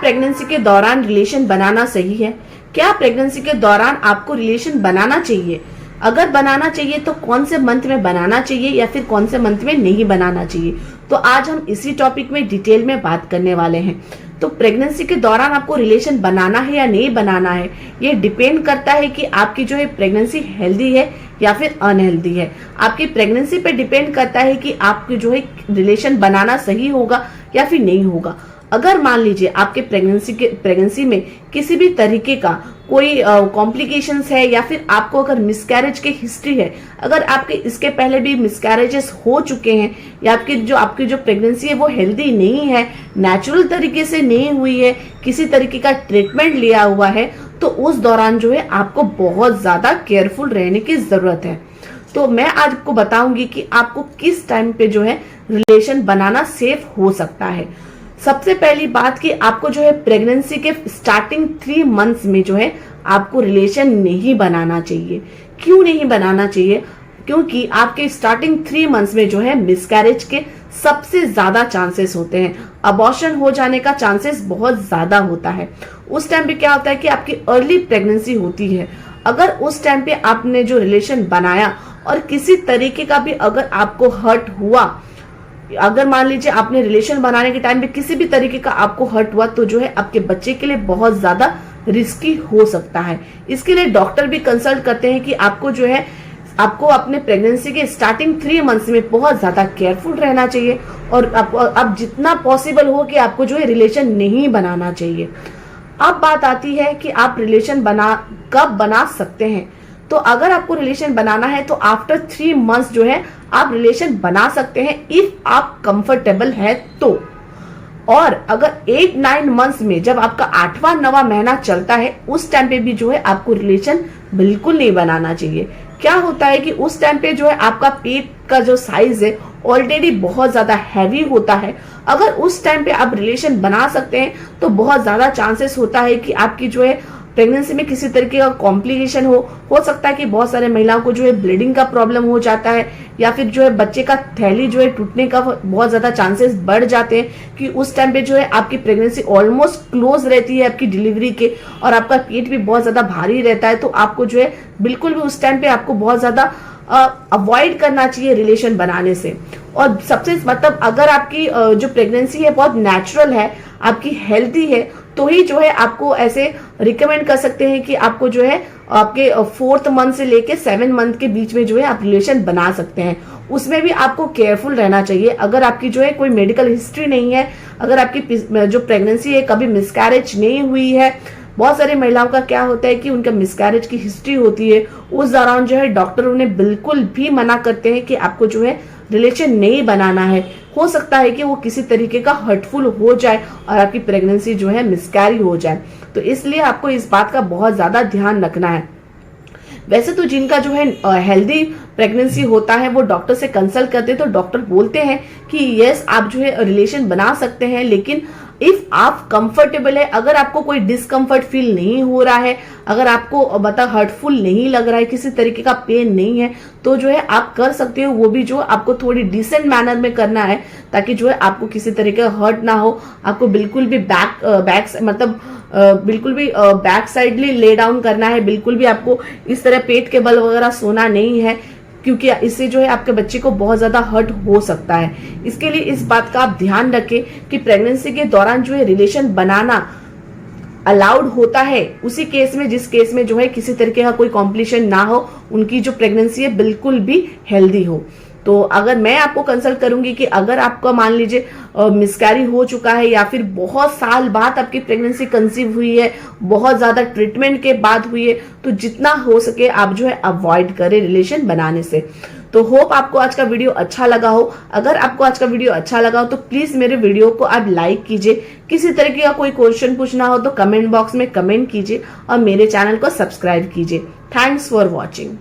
Pregnancy के दौरान relation बनाना सही है? क्या प्रेगनेंसी के दौरान आपको रिलेशन बनाना चाहिए? अगर बनाना चाहिए तो कौन से मंथ में बनाना चाहिए या फिर कौन से मंथ में नहीं बनाना चाहिए? तो आज हम इसी टॉपिक में डिटेल में बात करने वाले हैं। तो प्रेगनेंसी के दौरान आपको रिलेशन बनाना है या नहीं बनाना है, ये डिपेंड करता है कि आपकी जो है प्रेगनेंसी हेल्दी है या फिर अनहेल्दी है। आपकी प्रेगनेंसी पे डिपेंड करता है कि आपकी जो है रिलेशन बनाना सही होगा या फिर नहीं होगा। अगर मान लीजिए आपके प्रेगनेंसी में किसी भी तरीके का कोई कॉम्प्लिकेशंस है या फिर आपको अगर मिसकैरेज की हिस्ट्री है, अगर आपके इसके पहले भी मिसकैरेजेस हो चुके हैं या आपकी जो प्रेगनेंसी है वो हेल्दी नहीं है, नेचुरल तरीके से नहीं हुई है, किसी तरीके का ट्रीटमेंट लिया हुआ है, तो उस दौरान जो है आपको बहुत ज्यादा केयरफुल रहने की जरूरत है। तो मैं आज आपको बताऊंगी कि आपको किस टाइम पे जो है रिलेशन बनाना सेफ हो सकता है। सबसे पहली बात कि आपको जो है प्रेगनेंसी के स्टार्टिंग 3 मंथ्स में जो है आपको रिलेशन नहीं बनाना चाहिए। क्यों नहीं बनाना चाहिए? क्योंकि आपके स्टार्टिंग 3 मंथ्स में जो है मिसकैरेज के सबसे ज्यादा चांसेस होते हैं, अबॉर्शन हो जाने का चांसेस बहुत ज्यादा होता है। उस टाइम पे क्या होता है कि आपकी अर्ली प्रेगनेंसी होती है। अगर उस टाइम पे आपने जो रिलेशन बनाया और किसी तरीके का भी अगर आपको हर्ट हुआ, अगर मान लीजिए आपने रिलेशन बनाने के टाइम पे किसी भी तरीके का आपको हर्ट हुआ, तो जो है आपके बच्चे के लिए बहुत ज्यादा रिस्की हो सकता है। इसके लिए डॉक्टर भी कंसल्ट करते हैं कि आपको जो है आपको अपने प्रेगनेंसी के स्टार्टिंग 3 मंथ्स में बहुत ज्यादा केयरफुल रहना चाहिए और अब जितना पॉसिबल हो कि आपको जो है रिलेशन नहीं बनाना चाहिए। अब बात आती है कि आप रिलेशन कब बना सकते हैं। तो अगर आपको रिलेशन बनाना है तो आफ्टर 3 मंथ्स जो है आप रिलेशन बना सकते हैं, इफ आप कंफर्टेबल है तो। और अगर 8-9 मंथ्स में जब आपका 8वां-9वां महीना चलता है, उस टाइम पे भी जो है आपको रिलेशन बिल्कुल नहीं बनाना चाहिए। क्या होता है कि उस टाइम पे जो है आपका पेट का जो साइज है ऑलरेडी बहुत ज्यादा हैवी होता है। अगर उस टाइम पे आप रिलेशन बना सकते हैं तो बहुत ज्यादा चांसेस होता है कि आपकी जो है प्रेगनेंसी में किसी तरीके का कॉम्प्लिकेशन हो सकता है कि बहुत सारे महिलाओं को जो है ब्लीडिंग का प्रॉब्लम हो जाता है या फिर जो है बच्चे का थैली जो है टूटने का बहुत ज्यादा चांसेस बढ़ जाते हैं कि उस टाइम पे जो है आपकी प्रेगनेंसी ऑलमोस्ट क्लोज रहती है आपकी डिलीवरी के और आपका पेट भी बहुत ज्यादा भारी रहता है। तो आपको जो है बिल्कुल भी उस टाइम पे आपको बहुत ज्यादा अवॉइड करना चाहिए रिलेशन बनाने से। और सबसे मतलब अगर आपकी जो प्रेगनेंसी है बहुत नेचुरल है, आपकी हेल्थी है, तो ही जो है आपको ऐसे रिकमेंड कर सकते हैं कि आपको जो है आपके 4th मंथ से लेके 7 मंथ के बीच में जो है आप रिलेशन बना सकते हैं। उसमें भी आपको केयरफुल रहना चाहिए। अगर आपकी जो है कोई मेडिकल हिस्ट्री नहीं है, अगर आपकी जो प्रेगनेंसी है कभी मिसकैरेज नहीं हुई है, बहुत सारी महिलाओं का क्या होता है कि उनका मिसकैरेज की हिस्ट्री होती है, उस दौरान जो है डॉक्टर उन्हें बिल्कुल भी मना करते हैं कि आपको जो है रिलेशन नहीं बनाना है। हो सकता है कि वो किसी तरीके का हर्टफुल हो जाए और आपकी प्रेगनेंसी जो है मिसकैरी हो जाए। तो इसलिए आपको इस बात का बहुत ज्यादा ध्यान रखना है। वैसे तो जिनका जो है हेल्दी प्रेगनेंसी होता है वो डॉक्टर से कंसल्ट करते हैं, तो डॉक्टर बोलते हैं कि यस आप जो है रिलेशन बना सकते हैं, लेकिन इफ आप कंफर्टेबल है, अगर आपको कोई डिस्कम्फर्ट फील नहीं हो रहा है, अगर आपको मतलब हर्टफुल नहीं लग रहा है, किसी तरीके का पेन नहीं है, तो जो है आप कर सकते हो। वो भी जो आपको थोड़ी डिसेंट मैनर में करना है ताकि जो है आपको किसी तरीके का हर्ट ना हो। आपको बिल्कुल भी बिल्कुल भी बैक साइडली ले डाउन करना है, बिल्कुल भी आपको इस तरह पेट के बल वगैरह सोना नहीं है, क्योंकि इससे जो है आपके बच्चे को बहुत ज्यादा हर्ट हो सकता है। इसके लिए इस बात का आप ध्यान रखें कि प्रेगनेंसी के दौरान जो है रिलेशन बनाना अलाउड होता है उसी केस में जिस केस में जो है किसी तरीके का कोई कॉम्प्लिकेशन ना हो, उनकी जो प्रेगनेंसी है बिल्कुल भी हेल्दी हो। तो अगर मैं आपको कंसल्ट करूंगी कि अगर आपका मान लीजिए मिसकैरी हो चुका है या फिर बहुत साल बाद आपकी प्रेगनेंसी कंसीव हुई है, बहुत ज्यादा ट्रीटमेंट के बाद हुई है, तो जितना हो सके आप जो है अवॉइड करें रिलेशन बनाने से। तो होप आपको आज का वीडियो अच्छा लगा हो। अगर आपको आज का वीडियो अच्छा लगा हो तो प्लीज मेरे वीडियो को आप लाइक कीजिए। किसी तरीके का कोई क्वेश्चन पूछना हो तो कमेंट बॉक्स में कमेंट कीजिए और मेरे चैनल को सब्सक्राइब कीजिए। Thanks for watching.